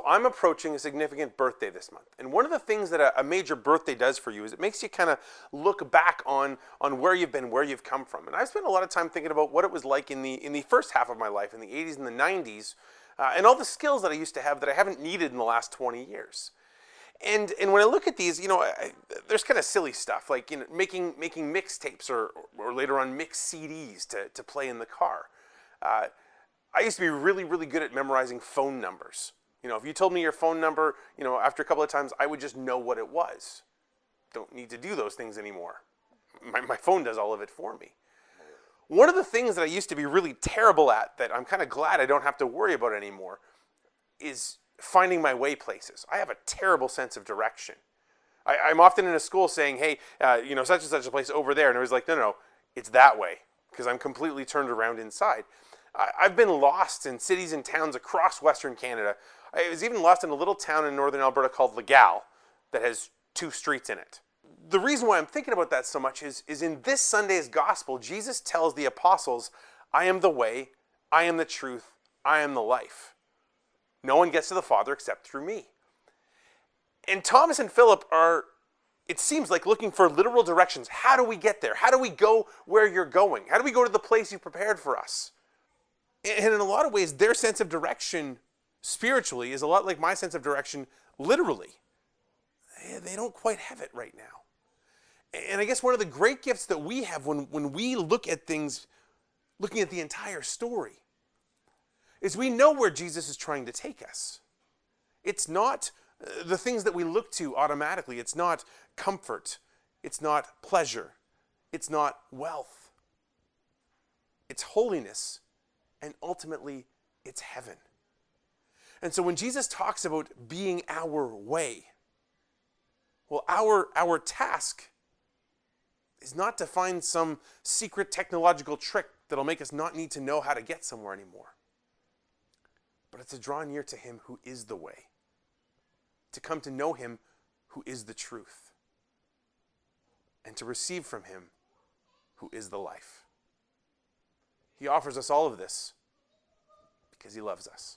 I'm approaching a significant birthday this month. And one of the things that a major birthday does for you is it makes you kind of look back on where you've been, where you've come from. And I've spent a lot of time thinking about what it was like in the first half of my life, in the 80s and the 90s, and all the skills that I used to have that I haven't needed in the last 20 years. And when I look at these, there's kind of silly stuff like making mixtapes or later on mix CDs to play in the car. I used to be really, really good at memorizing phone numbers. If you told me your phone number, after a couple of times, I would just know what it was. Don't need to do those things anymore. My phone does all of it for me. One of the things that I used to be really terrible at that I'm kind of glad I don't have to worry about anymore is finding my way places. I have a terrible sense of direction. I'm often in a school saying, hey, such and such a place over there. And it was like, no, it's that way, because I'm completely turned around inside. I've been lost in cities and towns across Western Canada. I was even lost in a little town in northern Alberta called Legal that has 2 streets in it. The reason why I'm thinking about that so much is in this Sunday's gospel, Jesus tells the apostles, I am the way, I am the truth, I am the life. No one gets to the Father except through me. And Thomas and Philip are, it seems like, looking for literal directions. How do we get there? How do we go where you're going? How do we go to the place you prepared for us? And in a lot of ways, their sense of direction spiritually is a lot like my sense of direction literally. They don't quite have it right now. And I guess one of the great gifts that we have when we look at things, looking at the entire story, is we know where Jesus is trying to take us. It's not the things that we look to automatically. It's not comfort. It's not pleasure. It's not wealth. It's holiness. And ultimately, it's heaven. And so when Jesus talks about being our way, well, our task is not to find some secret technological trick that'll make us not need to know how to get somewhere anymore. But it's to draw near to him who is the way. To come to know him who is the truth. And to receive from him who is the life. He offers us all of this because he loves us.